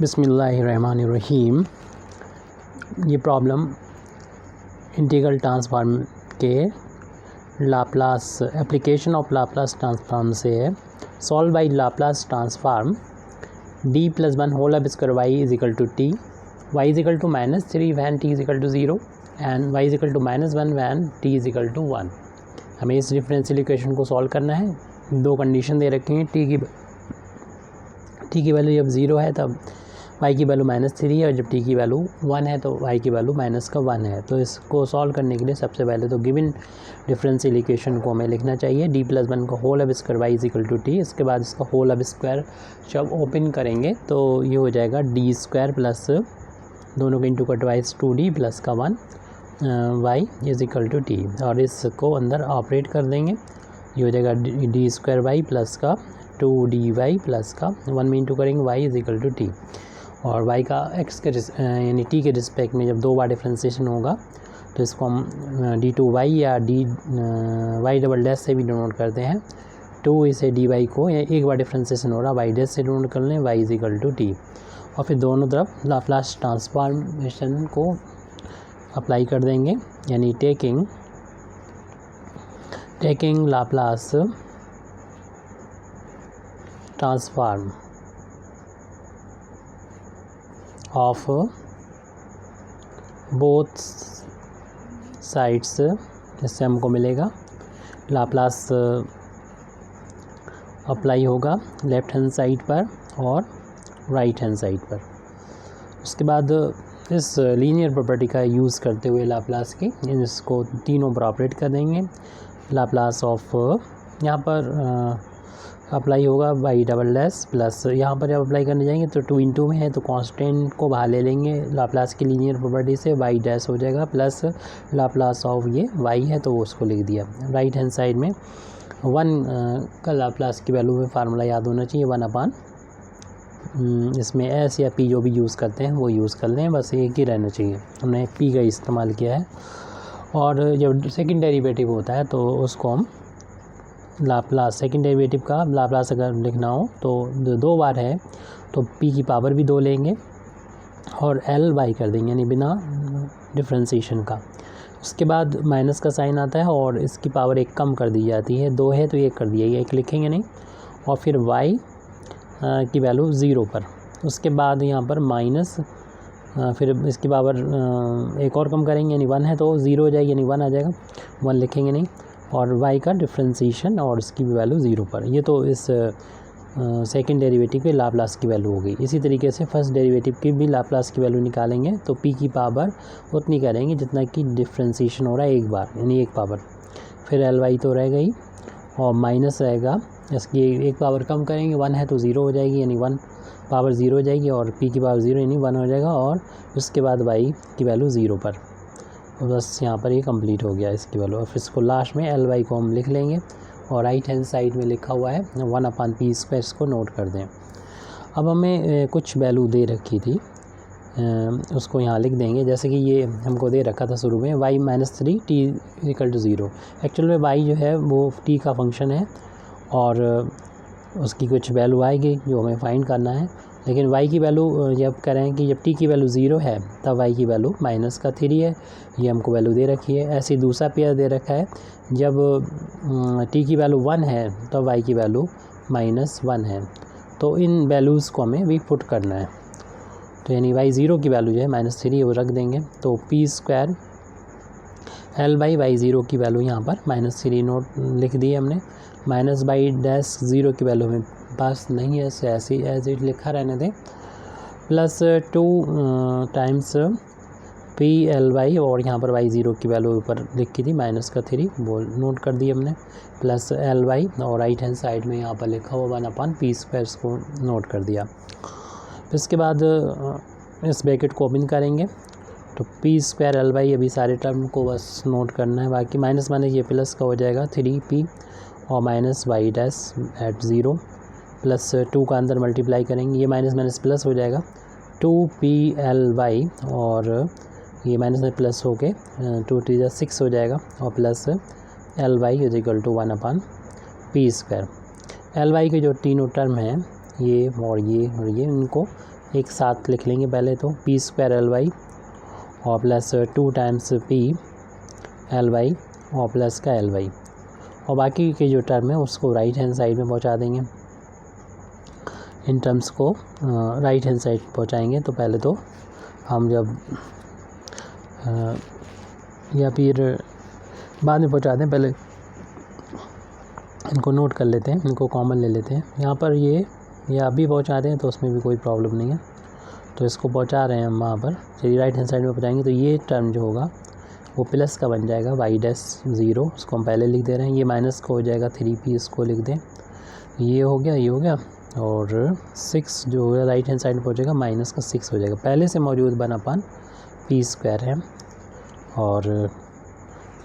बिस्मिल्लाहिर्रहमानिर्रहीम। ये problem integral transform के Laplace application of Laplace transform से है। Solve by Laplace transform D plus one whole अब square y is equal to t, y is equal to -3 when t is equal to 0 and y is equal to -1 when t is equal to 1। हमें इस differential equation को solve करना है। दो condition दे रखी हैं, T की वैल्यू जब 0 है तब y की वैल्यू -3 है, और जब t की वैल्यू 1 है तो y की वैल्यू -1 है। तो इसको सॉल्व करने के लिए सबसे पहले तो गिवन डिफरेंशियल इक्वेशन को हमें लिखना चाहिए d प्लस वन का होल अब square y is equal to t. इसके बाद इसका होल अब स्क्वायर जब ओपन करेंगे तो ये हो जाएगा डी स्क्वायर प्लस दोनों के इंटू का ट्वाइस 2d प्लस का 1 y is equal to t, और इसको अंदर ऑपरेट कर देंगे। ये हो जाएगा डी स्क्वायर वाई प्लस का 2dy प्लस का 1 में इंटू करेंगे y is equal to t, और y का x के यानी t के रिस्पेक्ट में जब दो बार डिफ्रेंसिएशन होगा तो इसको हम d2y या y डबल डैश से भी डिनोट करते हैं। 2 इसे dy को एक बार डिफ्रेंसिएशन हो रहा y डैश से डिनोट कर लें, y is equal to t, और फिर दोनों तरफ लाप्लास ट्रांसफॉर्मेशन को अप्लाई कर देंगे, यानी taking Laplace transform of both sides, इससे हमको मिलेगा लाप्लास अप्लाई होगा लेफ्ट हैंड साइड पर और राइट हैंड साइड पर। उसके बाद इस लीनियर प्रॉपर्टी का यूज़ करते हुए लाप्लास की इसको तीनों पर ऑपरेट कर देंगे। लाप्लास ऑफ यहाँ पर अप्लाई होगा y डबल डैश प्लस यहाँ पर जब अप्लाई करने जाएंगे तो 2 इंटू में है तो कांस्टेंट को बाहर ले लेंगे लाप्लास की लीनियर प्रॉपर्टी से, y डैश हो जाएगा प्लस लाप्लास ऑफ ये y है तो उसको लिख दिया। राइट हैंड साइड में 1 का लाप्लास की वैल्यू में फार्मूला याद होना चाहिए 1 अपान इसमें s या p जो भी यूज़ करते हैं वो यूज़ कर लें, बस एक ही रहना चाहिए। हमने p का इस्तेमाल किया है। और जब सेकंड डेरिवेटिव होता है तो उसको हम लाप्लास सेकंड डेरिवेटिव का लाप्लास अगर लिखना हो तो 2 बार है तो p की पावर भी 2 लेंगे और l बाई कर देंगे, यानी बिना डिफ्रेंसिएशन का। उसके बाद माइनस का साइन आता है और इसकी पावर 1 कम कर दी जाती है, 2 है तो 1 कर दिया, 1 लिखेंगे नहीं, और फिर y की वैल्यू 0 पर। उसके बाद यहाँ पर माइनस फिर इसकी पावर 1 और कम करेंगे, यानी 1 है तो 0 हो जाएगी, यानी 1 आ जाएगा, 1 लिखेंगे नहीं, और y का डिफ्रेंसिएशन और इसकी भी वैल्यू 0 पर। ये तो इस सेकंड डेरिवेटिव के लाप्लास की वैल्यू हो गई। इसी तरीके से फर्स्ट डेरिवेटिव की भी लाप्लास की वैल्यू निकालेंगे तो p की पावर उतनी करेंगे जितना कि डिफ्रेंसिएशन हो रहा है एक बार, यानी 1 पावर, फिर ly तो रह गई और माइनस रहेगा, इसकी 1 पावर कम करेंगे, 1 है तो 0 हो जाएगी, यानी 1 पावर 0 हो जाएगी, और p की पावर 0 यानी 1 हो जाएगा, और उसके बाद y की वैल्यू 0 पर। बस यहाँ पर ये कंप्लीट हो गया इसकी वैल्यू। और फिर इसको लास्ट में ly को हम लिख लेंगे, और राइट हैंड साइड में लिखा हुआ है 1 अपान पी स्क्वायर, को नोट कर दें। अब हमें कुछ वैल्यू दे रखी थी उसको यहाँ लिख देंगे, जैसे कि ये हमको दे रखा था शुरू में y -3 t equal to 0। Actual में y जो है वो t का फंक्शन है और उसकी कुछ वैल्यू आएगी जो हमें फाइंड करना है, लेकिन y की वैल्यू जब करें कि जब t की वैल्यू 0 है तब y की वैल्यू -3 है, ये हमको वैल्यू दे रखी है। ऐसे दूसरा पेयर दे रखा है, जब t की वैल्यू 1 है तब y की वैल्यू -1 है, तो इन वैल्यूज़ को हमें भी पुट करना है। तो यानी y 0 की वैल्यू जो है -3 वो रख देंगे, तो p square l by y 0 की वैल्यू यहाँ पर -3 नोट लिख दी है हमने, माइनस बाई डैश 0 की वैल्यू हमें पास नहीं है, ऐसे एज इट लिखा रहने दें, plus 2 times p l y, और यहाँ पर y 0 की वैल्यू ऊपर लिखी थी -3 वो नोट कर दी हमने, प्लस एल वाई, और राइट हैंड साइड में यहाँ पर लिखा हुआ 1 अपान पी स्क्वायर को नोट कर दिया। इसके बाद इस ब्रैकेट को ओपन करेंगे तो पी स्क्वायर एल वाई, अभी सारे टर्म को बस नोट करना है, बाकी माइनस ये प्लस का हो जाएगा 3p और minus y dash at 0 plus 2 का अंदर मल्टीप्लाई करेंगे, ये माइनस प्लस हो जाएगा 2ply, और ये माइनस प्लस हो के 2 3 6 हो जाएगा, और plus ly is equal to 1 upon p square. ly के जो तीनों टर्म हैं ये और ये इनको एक साथ लिख लेंगे पहले तो, पी स्क्वायर एल वाई और plus 2 times p l y और प्लस का एल वाई, और बाकी के जो टर्म है उसको राइट हैंड साइड में पहुंचा देंगे। इन टर्म्स को राइट हैंड साइड पहुंचाएंगे तो पहले तो हम जब या फिर बाद में पहुंचाते हैं, पहले इनको नोट कर लेते हैं, इनको कॉमन ले लेते हैं। यहाँ पर ये अभी पहुंचाते हैं तो उसमें भी कोई प्रॉब्लम नहीं है, तो इसको पहुंचा रहे हैं हम वहाँ पर। चलिए राइट हैंड साइड में पहुंचाएंगे तो ये टर्म जो होगा वो प्लस का बन जाएगा वाई डैश 0, उसको हम पहले लिख दे रहे हैं। ये माइनस का हो जाएगा 3p, इसको लिख दें। ये हो गया और 6 जो है राइट हैंड साइड में पहुंचेगा माइनस का 6 हो जाएगा। पहले से मौजूद 1/p स्क्वायर है, और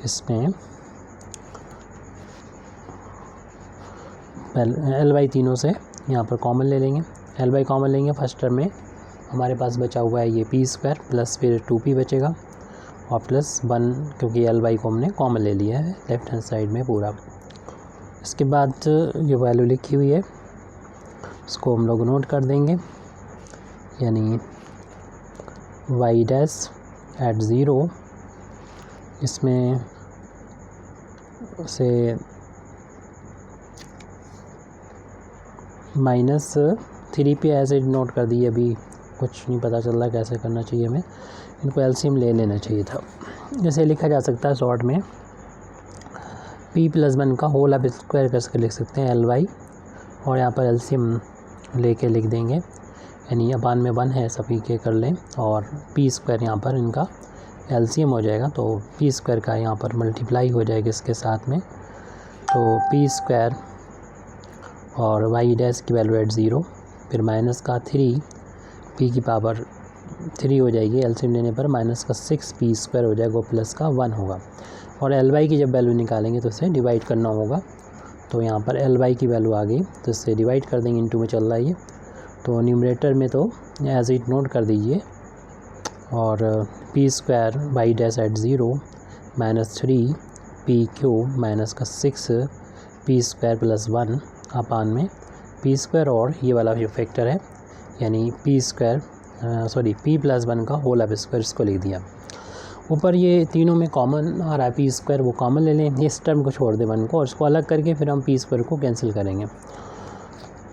इसमें एल वाई तीनों से यहाँ पर कॉमन ले लेंगे। एल वाई कॉमन लेंगे फर्स्ट टर्म में, हमारे पास बचा हुआ है ये पी स्क्वायर प्लस फिर 2p बचेगा और प्लस 1, क्योंकि एल वाई को हमने कॉमन ले लिया है लेफ्ट हैंड साइड में पूरा। इसके बाद जो वैल्यू लिखी हुई है उसको हम लोग नोट कर देंगे, यानी वाई डैश एट 0, इसमें से माइनस 3p ऐसे नोट कर दिए। अभी कुछ नहीं पता चल रहा कैसे करना चाहिए हमें, इनको एलसीएम ले लेना चाहिए था। जैसे लिखा जा सकता है शॉर्ट में, p + 1 का होल अब स्क्वायर करके लिख सकते हैं एल वाई, और यहाँ पर एलसीएम लेके लिख देंगे, यानी अपान में 1 है सभी के कर लें, और p स्क्वायर यहाँ पर इनका एलसीएम हो जाएगा, तो p स्क्वायर का यहाँ पर मल्टीप्लाई हो जाएगा इसके साथ में, तो p स्क्वायर और वाई डैश की वैल्यू एट 0, फिर माइनस का 3 p की पावर 3 हो जाएगी, एलसीएम लेने पर माइनस का 6p स्क्वायर हो जाएगा, प्लस का 1 होगा। और एल वाई की जब वैल्यू निकालेंगे तो इसे डिवाइड करना होगा, तो यहाँ पर एल वाई की वैल्यू आ गई तो इससे डिवाइड कर देंगे, इनटू में चल रहा है ये, तो न्यूमरेटर में तो एज इट नोट कर दीजिए, और p square y dash at 0 minus 3p cube minus का 6p स्क्वायर प्लस 1 अपान में p स्क्वायर और ये वाला जो फैक्टर है, यानी p स्क्वायर p + 1 का होल अब स्क्वायर, इसको लिख दिया। ऊपर ये तीनों में कॉमन आ रहा है p स्क्वायर, वो कॉमन ले लें, इस टर्म को छोड़ दें 1 को, और इसको अलग करके फिर हम p स्क्वायर को कैंसिल करेंगे।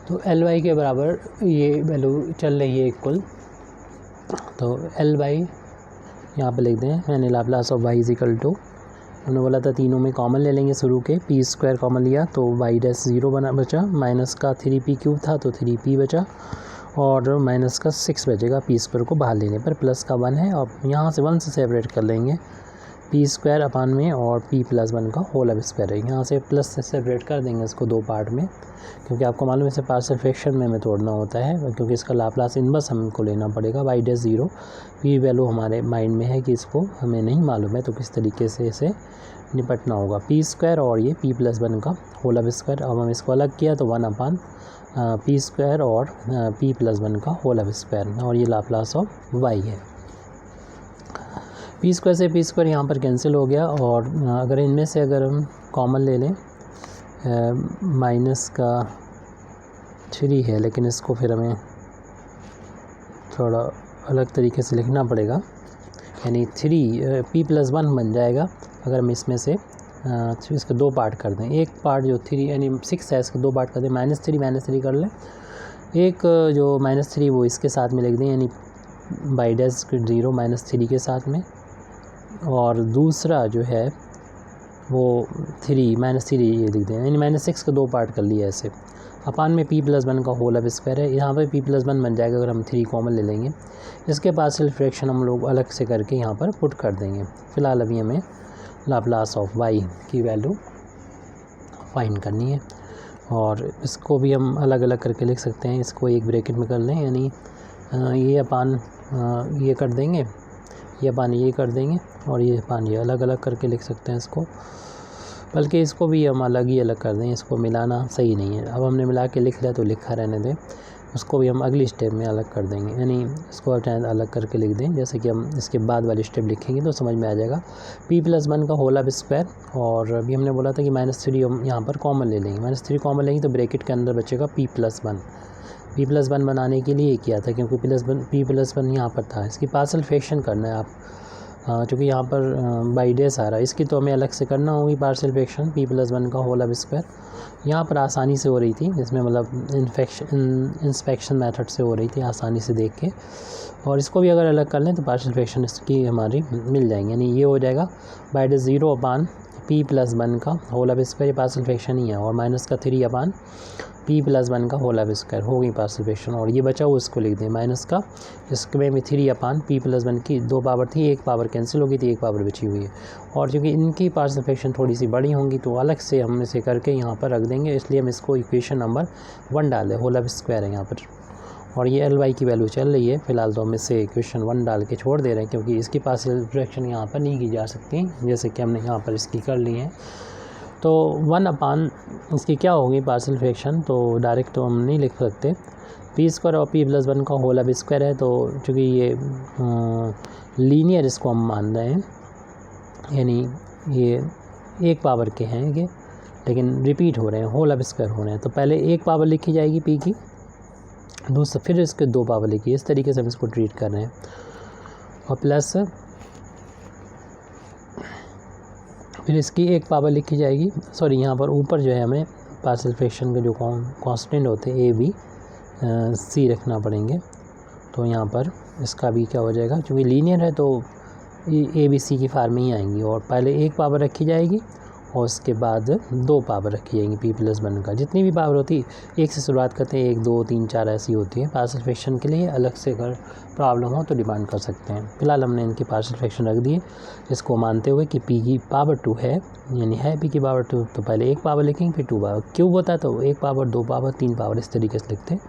तो एल वाई के बराबर ये वैल्यू चल रही है इक्वल, तो एल वाई यहाँ पर लिख दें, यानी लाप्लास ऑफ वाई = हमने बोला था तीनों में कॉमन ले लेंगे शुरू के, p स्क्वायर कॉमन लिया तो वाई डैश 0 बचा, माइनस का 3p क्यूब था तो 3p बचा, और माइनस का 6 बचेगा p स्क्वायर को बाहर लेने पर, प्लस का 1 है, और यहाँ से 1 से सेपरेट कर लेंगे p स्क्वायर अपान में, और p + 1 का होल अब स्क्वायर है, यहाँ से प्लस से सेपरेट कर देंगे इसको 2 पार्ट में, क्योंकि आपको मालूम है इसे पार्शियल फ्रैक्शन में हमें तोड़ना होता है, क्योंकि इसका लाप्लास इनवर्स हमको लेना पड़ेगा। वाई डैश 0 p वैल्यू हमारे माइंड में है कि इसको हमें नहीं मालूम है, तो किस तरीके से इसे निपटना होगा। p स्क्वायर और ये p + 1 का होल अब स्क्वायर, अब हम इसको अलग किया तो 1 अपान p स्क्वायर और p + 1 का होल अब स्क्वायर, और ये लाप्लास ऑफ y है। p स्क्वायर से p स्क्वायर यहाँ पर कैंसिल हो गया, और अगर इनमें से अगर हम कॉमन ले लें, माइनस का 3 है, लेकिन इसको फिर हमें थोड़ा अलग तरीके से लिखना पड़ेगा, यानी 3 p + 1 बन जाएगा अगर हम इसमें से इसके 2 पार्ट कर दें। एक पार्ट जो 3 यानी 6 है, इसके 2 पार्ट कर दें, -3 कर लें, एक जो -3 वो इसके साथ में लिख दें, यानी वाई डैश 0 -3 के साथ में, और दूसरा जो है वो 3 -3 ये लिख दें, यानी -6 के 2 पार्ट कर लिए ऐसे, अपान में p + 1 का होल अब स्क्वायर है। यहाँ पर p + 1 बन जाएगा अगर हम 3 कॉमन ले लेंगे, इसके पार्शियल फ्रैक्शन हम लोग अलग से करके यहाँ पर पुट कर देंगे। फ़िलहाल अभी हमें लाप्लास ऑफ y की वैल्यू फाइंड करनी है, और इसको भी हम अलग अलग करके लिख सकते हैं, इसको एक ब्रैकेट में कर लें, यानी ये अपान ये कर देंगे, ये अपान ये कर देंगे, और ये अपान ये अलग अलग करके लिख सकते हैं इसको, बल्कि इसको भी हम अलग ही अलग कर दें, इसको मिलाना सही नहीं है। अब हमने मिला के लिख लिया तो लिखा रहने दें, उसको भी हम अगली स्टेप में अलग कर देंगे, यानी इसको अलग करके लिख दें, जैसे कि हम इसके बाद वाली स्टेप लिखेंगे तो समझ में आ जाएगा। p + 1 का होल अब स्क्वायर, और अभी हमने बोला था कि -3 हम यहाँ पर कॉमन ले लेंगे, -3 कॉमन लेंगे तो ब्रैकेट के अंदर बचेगा p + 1, p+1 बनाने के लिए किया था, क्योंकि p+1 यहाँ पर था। इसकी पार्शियल फ्रैक्शन करना है आप, चूँकि यहाँ पर बाई डेज आ रहा है, इसकी तो हमें अलग से करना होगी पार्शियल फ्रैक्शन p+1 का होल स्क्वायर। यहाँ पर आसानी से हो रही थी, इसमें मतलब इंस्पेक्शन मेथड से हो रही थी, आसानी से देख के। और इसको भी अगर अलग कर लें तो पार्शियल फ्रैक्शन इसकी हमारी मिल जाएंगे, यानी ये हो जाएगा बाई डेज 0/p+1 का होल स्क्वायर, ये पार्शियल फ्रैक्शन ही है, और माइनस का 3/p+1 का होल स्क्वायर हो गई पार्शियल फ्रैक्शन। और ये बचा हुआ इसको लिख दें माइनस का, इसमें भी 3/p+1 की 2 पावर थी, 1 पावर कैंसिल हो गई थी, 1 पावर बची हुई है। और चूँकि इनकी पार्शियल फ्रैक्शन थोड़ी सी बड़ी होंगी तो अलग से हम इसे करके यहाँ पर रख देंगे, इसलिए हम इसको इक्वेशन नंबर 1 डाल दें, होल स्क्वायर है यहाँ पर। और ये Ly की वैल्यू चल रही है, फिलहाल तो हम इसे इक्वेशन 1 डाल के छोड़ दे रहे हैं, क्योंकि इसकी पार्शियल फ्रैक्शन यहाँ पर नहीं की जा सकती, जैसे कि हमने यहाँ पर इसकी कर ली है। तो 1/ इसकी क्या होगी पार्शियल फ्रैक्शन, तो डायरेक्ट तो हम नहीं लिख सकते, p² और p+1 का होल स्क्वायर है। तो चूँकि ये लीनियर इसको हम मान रहे हैं, यानी ये 1 पावर के हैं ये, लेकिन रिपीट हो रहे हैं, होल स्क्वायर हो रहे हैं, तो पहले 1 पावर लिखी जाएगी p की, दूसरा फिर इसके 2 पावर लिखी, इस तरीके से हम इसको ट्रीट कर रहे हैं। और प्लस फिर इसकी 1 पावर लिखी जाएगी, सॉरी यहाँ पर ऊपर जो है हमें पार्शियल फ्रैक्शन के जो कांस्टेंट होते हैं a b c रखना पड़ेंगे। तो यहाँ पर इसका भी क्या हो जाएगा, क्योंकि लीनियर है तो a b c की फार्म में ही आएंगी, और पहले 1 पावर रखी जाएगी और उसके बाद 2 पावर रखी जाएंगी p+1 का। जितनी भी पावर होती है 1 से शुरुआत करते हैं, 1 2 3 4 ऐसी होती है। पार्शियल फ्रैक्शन के लिए अलग से अगर प्रॉब्लम हो तो डिमांड कर सकते हैं। फिलहाल हमने इनकी पार्शियल फ्रैक्शन रख दिए, इसको मानते हुए कि p की पावर 2 है, यानी है p की पावर 2, तो पहले 1 पावर लिखेंगे फिर 2 पावर, क्यूब होता है तो 1 पावर 2 पावर 3 पावर इस तरीके से लिखते हैं।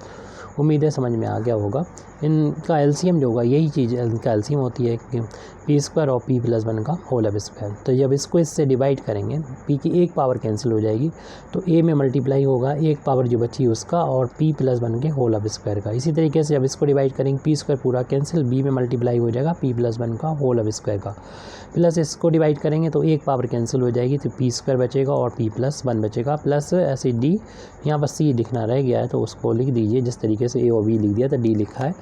उम्मीद है समझ में आ गया होगा। इनका एलसीएम जो होगा, यही चीज़ इनका एलसीएम होती है कि p² और p+1 का होल स्क्वायर। तो जब इसको इससे डिवाइड करेंगे, p की 1 पावर कैंसिल हो जाएगी, तो a में मल्टीप्लाई होगा 1 पावर जो बची उसका और p+1 के होल स्क्वायर का। इसी तरीके से जब इसको डिवाइड करेंगे, p² पूरा कैंसिल, b में मल्टीप्लाई हो जाएगा p+1 का होल स्क्वायर का, प्लस इसको डिवाइड करेंगे तो 1 पावर कैंसिल हो जाएगी, तो p² बचेगा और p+1 बचेगा, प्लस ऐसे d, यहाँ पर c लिखना रह गया है तो उसको लिख दीजिए, जिस तरीके से a और b लिख दिया तो d लिखा है।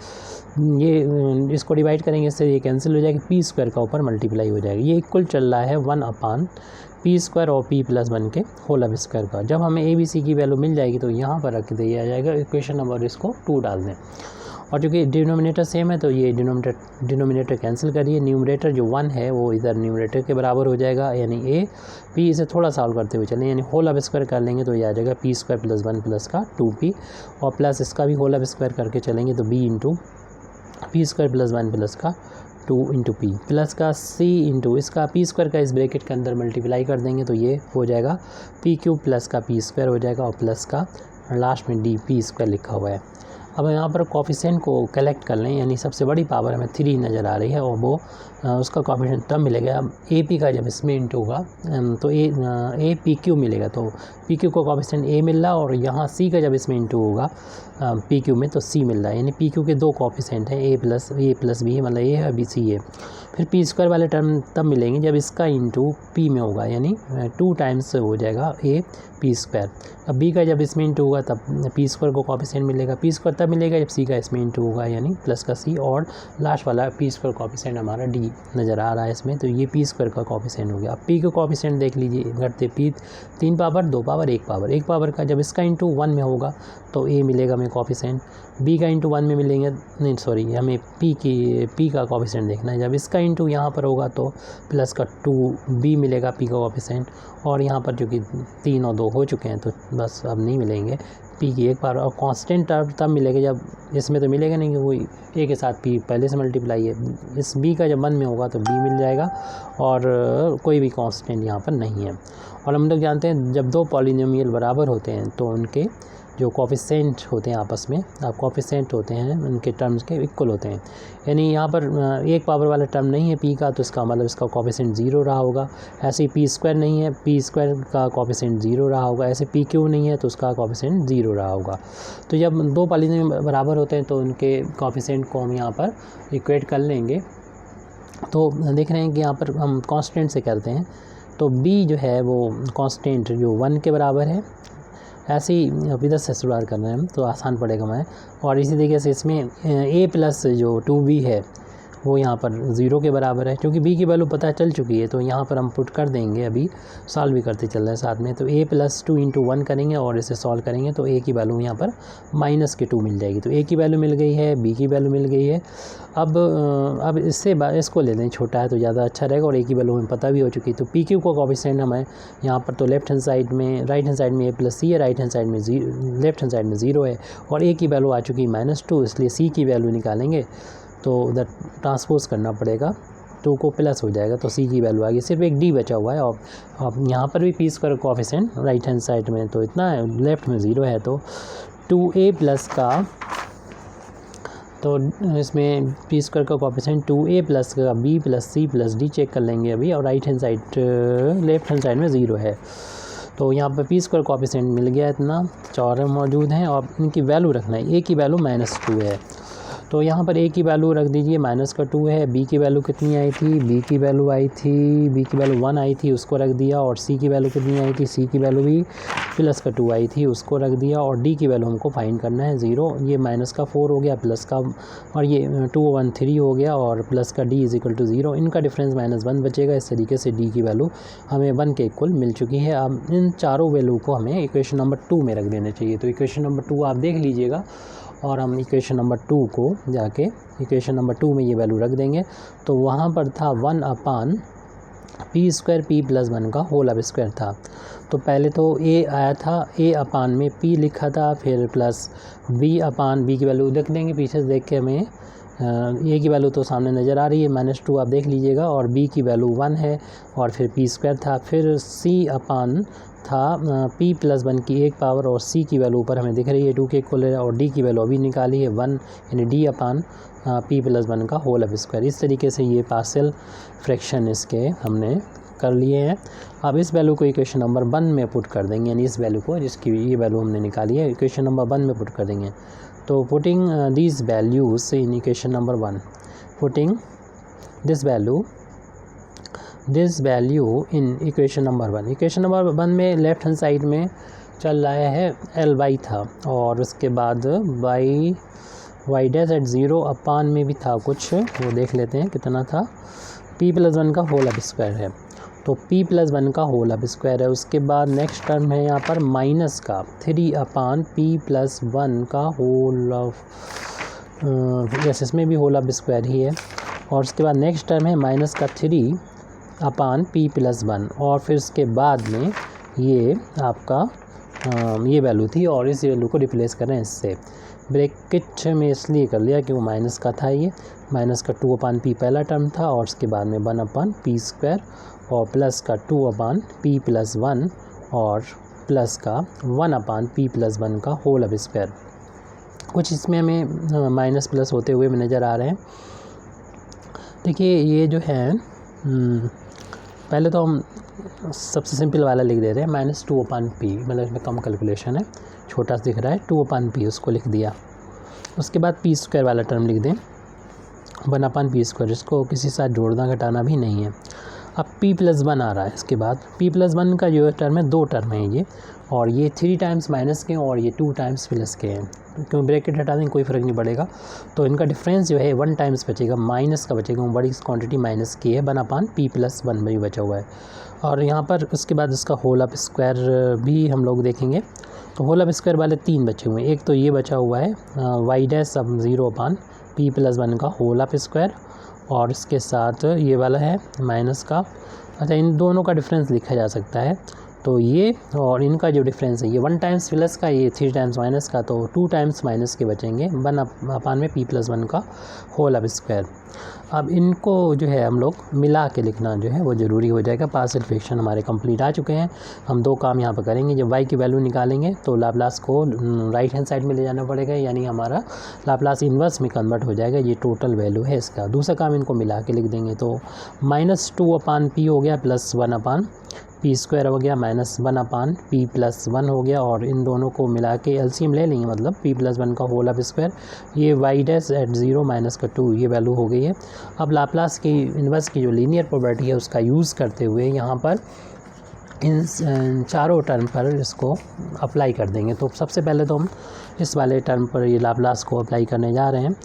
ये इसको डिवाइड करेंगे, इससे ये कैंसिल हो जाएगी, p² का ऊपर मल्टीप्लाई हो जाएगा। ये इक्वल चल रहा है 1/p² और p+1 के होल स्क्वायर का। जब हमें a b c की वैल्यू मिल जाएगी तो यहाँ पर रख दिया जाएगा इक्वेशन नंबर, इसको 2 डाल दें। और चूँकि डिनोमिनेटर सेम है तो ये डिनोमिनेटर कैंसिल करिए, न्यूमरेटर जो 1 है वो इधर न्यूमरेटर के बराबर हो जाएगा, यानी a p, इसे थोड़ा सॉल्व करते हुए चलें, यानी होल स्क्वायर कर लेंगे तो ये आ जाएगा p² + 1 प्लस का 2p, और प्लस इसका भी होल स्क्वायर करके चलेंगे तो b इंटू p² + 1 प्लस का 2 इंटू p, प्लस का c इंटू इसका p² का इस ब्रैकेट के अंदर मल्टीप्लाई कर देंगे तो ये हो जाएगा p³ प्लस का p² हो जाएगा, और प्लस का लास्ट में p² लिखा हुआ है। अब यहाँ पर कोफिशिएंट को कलेक्ट कर लें, यानी सबसे बड़ी पावर हमें 3 नज़र आ रही है, और वो उसका कोफिशिएंट तब मिलेगा AP का जब इसमें इंटू होगा तो a PQ मिलेगा, तो PQ को कोफिशिएंट a मिल रहा है, और यहाँ C का जब इसमें इंटू होगा PQ में तो C मिल रहा है, यानी PQ के 2 कोफिशिएंट हैं, a प्लस b, मतलब a है b c है। फिर p² वाले टर्म तब मिलेंगे जब इसका इंटू p में होगा, यानी 2 टाइम्स हो जाएगा a p²। अब b का जब इसमें इंटू होगा तब p² को कोफिशिएंट मिलेगा, p² तब मिलेगा जब c का इसमें इंटू होगा, यानी प्लस का c, और लास्ट वाला p² कोफिशिएंट हमारा d नज़र आ रहा है इसमें, तो ये p² का कोफिशिएंट हो गया। अब p का कोफिशिएंट देख लीजिए, घटते p 3 power 2 power 1 power, 1 power का जब इसका इंटू 1 में होगा तो a मिलेगा हमें कोफिशिएंट, b का इंटू 1 में मिलेंगे, नहीं सॉरी हमें p का कोफिशिएंट देखना है, जब इसका इंटू यहाँ पर होगा तो प्लस का 2b मिलेगा p का कोफिशिएंट, और यहाँ पर जो कि 3 और 2 हो चुके हैं तो बस अब नहीं मिलेंगे p की 1 बार, और कांस्टेंट टर्म तब मिलेगा जब इसमें तो मिलेगा नहीं, कि वो a के साथ p पहले से मल्टीप्लाई है, इस b का जब 1 में होगा तो b मिल जाएगा, और कोई भी कांस्टेंट यहाँ पर नहीं है। और हम लोग जानते हैं जब 2 पॉलिनोमियल बराबर होते हैं तो उनके जो कोफिशिएंट होते हैं आपस में, आप कोफिशिएंट होते हैं उनके टर्म्स के इक्वल होते हैं, यानी यहाँ पर 1 पावर वाला टर्म नहीं है p का, तो इसका मतलब इसका कोफिशिएंट 0 रहा होगा। ऐसे ही p² नहीं है, p² का कोफिशिएंट 0 रहा होगा, ऐसे pq नहीं है तो उसका कोफिशिएंट 0 रहा होगा। तो जब 2 पॉलिनोमियल बराबर होते हैं तो उनके कोफिशिएंट को हम यहाँ पर इक्वेट कर लेंगे। तो देख रहे हैं कि यहाँ पर हम कांस्टेंट से करते हैं, तो b जो है वो कांस्टेंट जो 1 के बराबर है, ऐसे ही अब इधर से शुरुआत कर रहे हैं हम, तो आसान पड़ेगा हमें। और इसी तरीके से इसमें a प्लस जो 2b है वो यहाँ पर 0 के बराबर है, क्योंकि b की वैल्यू पता चल चुकी है, तो यहाँ पर हम पुट कर देंगे। अभी सॉल्व भी करते चल रहे हैं साथ में, तो a प्लस 2 इंटू 1 करेंगे और इसे सॉल्व करेंगे तो a की वैल्यू यहाँ पर -2 मिल जाएगी। तो a की वैल्यू मिल गई है, b की वैल्यू मिल गई है। अब इसको ले लें, छोटा है तो ज़्यादा अच्छा रहेगा, और a की वैल्यू हमें पता भी हो चुकी है। तो pq का कोएफिशिएंट हमें यहाँ पर तो लेफ्ट हैंड साइड में, राइट हैंड साइड में a प्लस c है, राइट हैंड साइड में लेफ्ट हैंड साइड में 0 है, और a की वैल्यू आ चुकी है -2, इसलिए c की वैल्यू निकालेंगे तो उधर ट्रांसपोज करना पड़ेगा, 2 को प्लस हो जाएगा, तो c की वैल्यू आ गई। सिर्फ एक d बचा हुआ है। और अब यहाँ पर भी P square coefficient right hand side में तो इतना है, लेफ्ट में 0 है, तो 2a प्लस का, तो इसमें पी स्क्वायर का कोएफिशिएंट 2a प्लस का b plus c plus d check कर लेंगे अभी। और right hand side, left hand side में 0 है, तो यहाँ पर पी स्क्वायर कोएफिशिएंट मिल गया, इतना चौरे मौजूद हैं। और इनकी वैल्यू रखना है, a की वैल्यू -2 है, तो यहाँ पर a की वैल्यू रख दीजिए, -2 है। b की वैल्यू कितनी आई थी, b की वैल्यू 1 आई थी, उसको रख दिया। और c की वैल्यू कितनी आई थी, c की वैल्यू भी +2 आई थी, उसको रख दिया। और d की वैल्यू हमको फाइंड करना है 0, ये -4 हो गया, प्लस का, और ये 2 1 3 हो गया, और प्लस का d = 0, इनका डिफरेंस -1 बचेगा। इस तरीके से d की वैल्यू हमें 1 के इक्वल मिल चुकी है। अब इन चारों वैल्यू को हमें इक्वेशन नंबर 2 में रख देना चाहिए। तो इक्वेशन नंबर 2 आप देख लीजिएगा, और हम इक्वेशन नंबर 2 को जाके इक्वेशन नंबर 2 में ये वैल्यू रख देंगे। तो वहाँ पर था 1/p² p + 1 का होल अब स्क्वायर था। तो पहले तो a आया था, a/ में p लिखा था, फिर प्लस b की वैल्यू देख लेंगे पीछे से देख के, हमें a की वैल्यू तो सामने नज़र आ रही है -2, आप देख लीजिएगा। और b की वैल्यू 1 है, और फिर p² था, फिर c/ था p + 1 की 1 पावर, और c की वैल्यू ऊपर हमें दिख रही है 2 के इक्वल है। और d की वैल्यू अभी निकाली है 1, यानी d/p + 1 का होल अब स्क्वायर। इस तरीके से ये पार्शियल फ्रैक्शन इसके हमने कर लिए हैं। अब इस वैल्यू को इक्वेशन नंबर 1 में पुट कर देंगे, यानी इस वैल्यू को, जिसकी ये वैल्यू हमने निकाली है, इक्वेशन नंबर 1 में पुट कर देंगे। तो putting these values in equation number 1, putting this value in equation number 1। Equation number 1 में लेफ्ट हैंड साइड में चल रहा है ly था, और उसके बाद y डैश एट 0 में भी था कुछ, वो देख लेते हैं कितना था, p + 1 का होल अब स्क्वायर है। तो p + 1 का होल अब स्क्वायर है। उसके बाद नेक्स्ट टर्म है यहाँ पर माइनस का 3/p + 1 का होल ऑफ, यस इसमें भी होल अब स्क्वायर ही है। और उसके बाद नेक्स्ट टर्म है -3/p + 1, और फिर उसके बाद में ये आपका ये वैल्यू थी, और इस वैल्यू को रिप्लेस करें इससे। ब्रैकेट में इसलिए कर लिया कि वो माइनस का था, ये -2/p पहला टर्म था, और उसके बाद में 1/p², और प्लस का 2/p + 1, और प्लस का 1/p + 1 का होल अब स्क्वायर। कुछ इसमें हमें माइनस प्लस होते हुए नज़र आ रहे हैं। देखिए ये जो है, पहले तो हम सबसे सिंपल वाला लिख दे रहे हैं, -2/p, मतलब इसमें कम कैलकुलेशन है, छोटा सा दिख रहा है, 2/p उसको लिख दिया। उसके बाद p² वाला टर्म लिख दें, 1/p², इसको किसी साथ जोड़ना घटाना भी नहीं है। अब p + 1 आ रहा है, इसके बाद p + 1 का जो टर्म है, 2 टर्म है ये, और ये 3 टाइम्स माइनस के और ये 2 टाइम्स प्लस के हैं, क्योंकि ब्रैकेट हटा देंगे कोई फ़र्क नहीं पड़ेगा। तो इनका डिफरेंस जो है 1 टाइम्स बचेगा, माइनस का बचेगा, बड़ी क्वांटिटी माइनस की है, 1/p + 1 भी बचा हुआ है। और यहाँ पर उसके बाद इसका होल अब स्क्वायर भी हम लोग देखेंगे। तो होल अब स्क्वायर वाले 3 बचे हुए हैं, एक तो ये बचा हुआ है y डैश अब 0/p + 1 का होल अब स्क्वायर, और इसके साथ ये वाला है माइनस का। अच्छा, इन दोनों का डिफरेंस लिखा जा सकता है, तो ये और इनका जो डिफरेंस है, ये 1 टाइम्स प्लस का, ये 3 टाइम्स माइनस का, तो 2 टाइम्स माइनस के बचेंगे, 1/p + 1 का होल अब स्क्वायर। अब इनको जो है हम लोग मिला के लिखना जो है वो ज़रूरी हो जाएगा। पार्शियल फ्रैक्शन हमारे कंप्लीट आ चुके हैं। हम 2 काम यहाँ पर करेंगे। जब y की वैल्यू निकालेंगे तो लाप्लास को राइट हैंड साइड में ले जाना पड़ेगा, यानी हमारा लाप्लास इन्वर्स में कन्वर्ट हो जाएगा। ये टोटल वैल्यू है इसका। दूसरा काम इनको मिला के लिख देंगे, तो -2/p हो गया प्लस 1/p² हो गया, -1/p + 1 हो गया, और इन दोनों को मिला के एलसीएम ले लेंगे, मतलब p + 1 का होल अब स्क्वायर। ये y डैश एट 0 -2 ये वैल्यू हो गई है। अब लाप्लास की इन्वर्स की जो लीनियर प्रॉपर्टी है उसका यूज़ करते हुए यहाँ पर इन चारों टर्म पर इसको अप्लाई कर देंगे। तो सबसे पहले तो हम इस वाले टर्म पर ये लाप्लास को अप्लाई करने जा रहे हैं।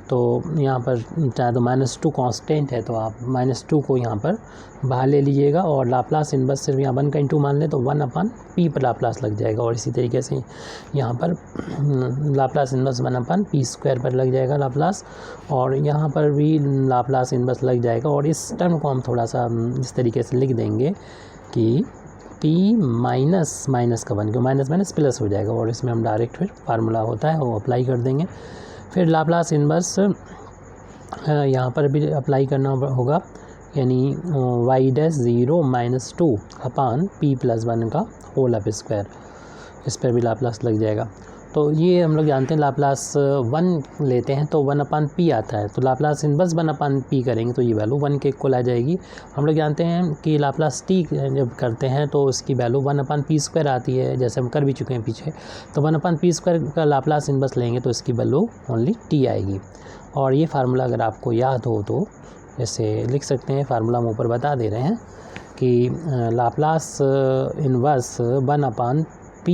तो यहाँ पर चाहे तो -2 कांस्टेंट है, तो आप -2 को यहाँ पर बाहर ले लीजिएगा और लाप्लास इनवर्स सिर्फ यहाँ 1 का इंटू मान लें तो 1/p पर लाप्लास लग जाएगा। और इसी तरीके से यहाँ पर लाप्लास इनवर्स 1/p² पर लग जाएगा लाप्लास, और यहाँ पर भी लाप्लास इनवर्स लग जाएगा। और इस टर्म को हम थोड़ा सा इस तरीके से लिख देंगे कि p माइनस का 1, क्यों माइनस माइनस प्लस हो जाएगा, और इसमें हम डायरेक्ट फिर फार्मूला होता है वो अप्लाई कर देंगे। फिर लाप्लास इनवर्स यहाँ पर भी अप्लाई करना होगा, यानी y'0 - 2/p+1 का होल अप स्क्वायर, इस पर भी लाप्लास लग जाएगा। तो ये हम लोग जानते हैं लाप्लास 1 लेते हैं तो 1/p आता है, तो लाप्लास इनवर्स 1/p करेंगे तो ये वैल्यू 1 के इक्वल आ जाएगी। हम लोग जानते हैं कि लाप्लास t जब करते हैं तो उसकी वैल्यू 1/p² आती है, जैसे हम कर भी चुके हैं पीछे। तो 1/p² का लाप्लास इनवर्स लेंगे तो इसकी वैल्यू ओनली t आएगी। और ये फार्मूला अगर आपको याद हो तो जैसे लिख सकते हैं, फार्मूला हम ऊपर बता दे रहे हैं कि लाप्लास इनवर्स 1/p -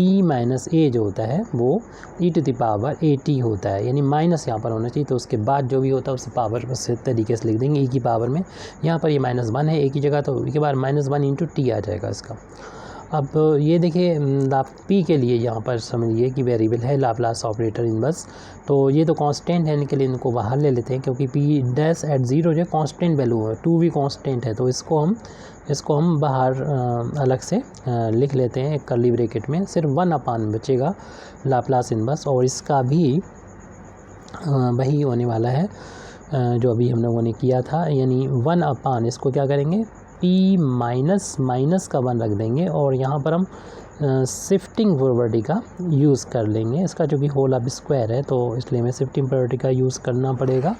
a जो होता है वो e⁻at होता है, यानी माइनस यहाँ पर होना चाहिए, तो उसके बाद जो भी होता है उसे पावर उस तरीके से लिख देंगे e की पावर में। यहाँ पर ये -1 है a की जगह, तो e की पावर -1 × t आ जाएगा इसका। अब ये देखिए p के लिए यहाँ पर समझिए कि वेरिएबल है लाप्लास ऑपरेटर इनवर्स, तो ये तो कांस्टेंट है, इनके लिए इनको बाहर ले लेते हैं, क्योंकि p'@0 जो कांस्टेंट वैल्यू है, 2 भी कांस्टेंट है, तो इसको हम बाहर अलग से लिख लेते हैं एक कर्ली ब्रैकेट में। सिर्फ 1/, बचेगा लाप्लास इनवर्स, और इसका भी वही होने वाला है जो अभी हम लोगों ने किया था, यानी 1/, इसको क्या करेंगे p माइनस का 1 रख देंगे, और यहाँ पर हम शिफ्टिंग प्रॉपर्टी का यूज़ कर लेंगे। इसका जो कि होल अप स्क्वायर है, तो इसलिए हमें शिफ्टिंग प्रॉपर्टी का यूज़ करना पड़ेगा,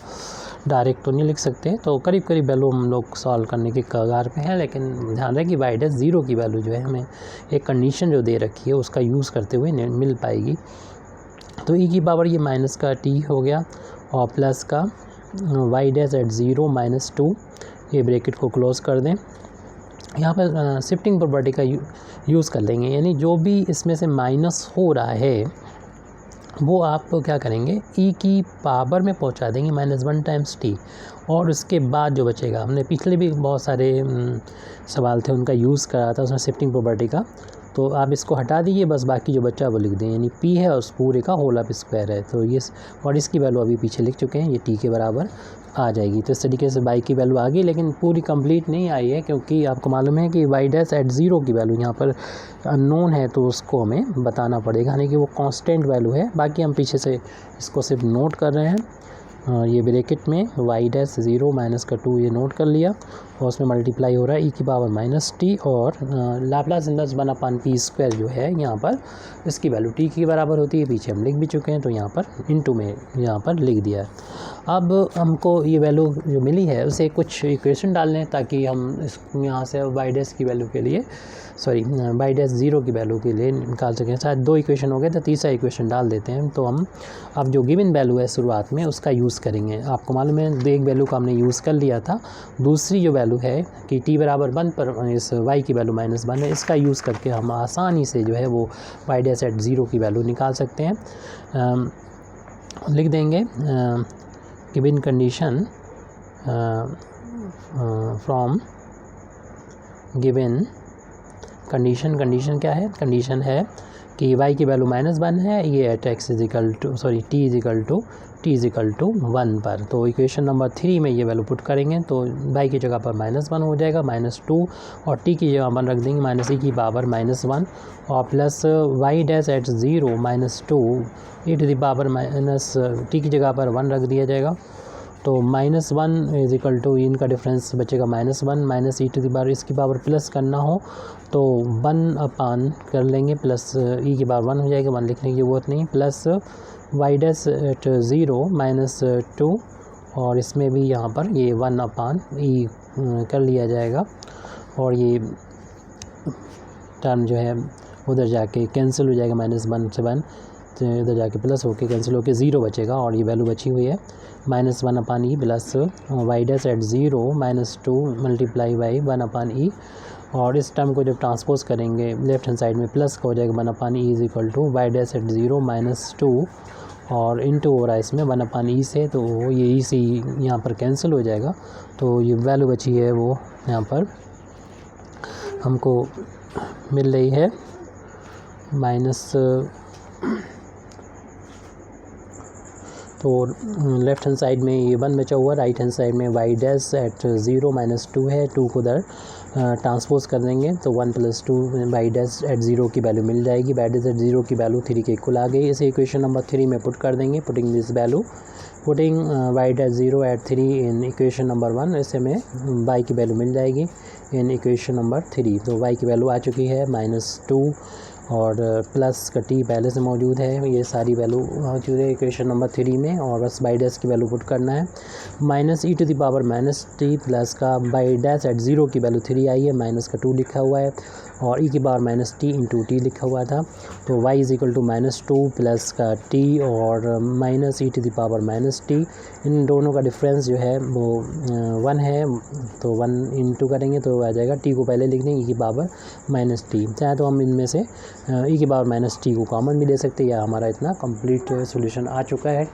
डायरेक्ट तो नहीं लिख सकते। तो करीब करीब वैल्यू हम लोग सॉल्व करने के कगार पे हैं, लेकिन ध्यान रखें कि y'0 की वैल्यू जो है हमें एक कंडीशन जो दे रखी है उसका यूज़ करते हुए मिल पाएगी। तो e की पावर ये माइनस का t हो गया, और प्लस का y'0 - 2, ये ब्रैकेट को क्लोज़ कर दें। यहाँ पर शिफ्टिंग प्रॉपर्टी का यूज़ कर लेंगे, यानी जो भी इसमें से माइनस हो रहा है वो आप क्या करेंगे e की पावर में पहुँचा देंगे -1 टाइम्स t, और उसके बाद जो बचेगा, हमने पिछले भी बहुत सारे सवाल थे उनका यूज़ करा था उसमें शिफ्टिंग प्रॉपर्टी का, तो आप इसको हटा दीजिए, बस बाकी जो बच्चा वो लिख दें, यानी p है उस पूरे का होल अप स्क्वायर है। तो ये और इसकी वैल्यू अभी पीछे लिख चुके हैं, ये t के बराबर आ जाएगी। तो इस तरीके से y की वैल्यू आ गई, लेकिन पूरी कंप्लीट नहीं आई है, क्योंकि आपको मालूम है कि y'@0 की वैल्यू यहाँ पर अननोन है, तो उसको हमें बताना पड़ेगा, यानी कि वो कांस्टेंट वैल्यू है। बाकी हम पीछे से इसको सिर्फ नोट कर रहे हैं, ये ब्रैकेट में y'0 - 2 ये नोट कर लिया, और उसमें मल्टीप्लाई हो रहा है e की पावर -t, और लाप्लास इनवर्स 1/p² जो है यहाँ पर इसकी वैल्यू t की बराबर होती है, पीछे हम लिख भी चुके हैं, तो यहाँ पर इनटू में यहाँ पर लिख दिया है। अब हमको ये वैल्यू जो मिली है उसे कुछ इक्वेशन डाल लें, ताकि हम इस यहाँ से y' की वैल्यू के लिए y'0 की वैल्यू के लिए निकाल सकें। शायद 2 इक्वेशन हो गए, तो तीसरा इक्वेशन डाल देते हैं। तो हम अब जो गिवन वैल्यू है शुरुआत में उसका यूज़ करेंगे। आपको मालूम है एक वैल्यू का हमने यूज़ कर लिया था, दूसरी जो वैल्यू है कि t बराबर 1 पर इस y की वैल्यू -1 है, इसका यूज़ करके हम आसानी से जो है वो y'0 की वैल्यू निकाल सकते हैं। लिख देंगे given condition from given condition क्या है, कंडीशन है कि y की वैल्यू -1 है, ये एट t=1 पर। तो इक्वेशन नंबर 3 में ये वैल्यू पुट करेंगे, तो y की जगह पर -1 हो जाएगा, -2, और t की जगह 1 रख देंगे, -e की पावर -1, और प्लस y'@0 - 2 e t की जगह पर 1 रख दिया जाएगा। तो -1 इनका डिफरेंस बचेगा -1 -e⁻, इसकी पावर प्लस करना हो तो 1/, कर लेंगे, प्लस e की पावर 1 हो जाएगा, 1 लिखने की ज़रूरत नहीं, प्लस y'0 - 2, और इसमें भी यहाँ पर ये 1/e कर लिया जाएगा, और ये टर्म जो है उधर जाके कैंसिल हो जाएगा, -1 से 1 तो इधर जाके प्लस होके कैंसिल होके 0 बचेगा, और ये वैल्यू बची हुई है -1/e plus y'@0 - 2 multiply by 1/e, और इस टर्म को जब ट्रांसपोज करेंगे लेफ्ट हैंड साइड में प्लस का हो जाएगा 1/e is equal to y dash at 0 minus 2 और इनटू हो रहा है इसमें 1/e से, तो ये ई से यहाँ पर कैंसिल हो जाएगा। तो ये वैल्यू बची है वो यहाँ पर हमको मिल रही है माइनस, तो लेफ्ट हैंड साइड में ये 1 बचा हुआ, राइट हैंड साइड में वाई डैश एट 0 माइनस 2 है, 2 को उधर ट्रांसपोज कर देंगे तो 1 + 2 वाई डैश एट 0 की वैल्यू मिल जाएगी। वाई डैश एट 0 की वैल्यू 3 के इक्वल आ गई। इसे इक्वेशन नंबर 3 में पुट कर देंगे, putting this value, putting y dash 0 at 3 in equation number 1, इससे में वाई की वैल्यू मिल जाएगी इन इक्वेशन नंबर 3। तो वाई की वैल्यू आ चुकी है -2 और प्लस का टी पहले से मौजूद है, ये सारी वैल्यू मौजूद है इक्वेशन नंबर 3 में, और बस वाई डैश की वैल्यू पुट करना है। -e⁻⁻t प्लस का वाई डैश एट 0 की वैल्यू 3 आई है, माइनस का 2 लिखा हुआ है और e⁻t इंटू टी लिखा हुआ था। तो y is equal to -2 plus का t और -e⁻t, इन दोनों का डिफरेंस जो है वो 1 है, तो 1 इंटू करेंगे तो आ जाएगा, t को पहले लिख देंगे e⁻t, चाहे तो हम इनमें से e⁻t को कॉमन भी ले सकते हैं, या हमारा इतना कंप्लीट सॉल्यूशन आ चुका है।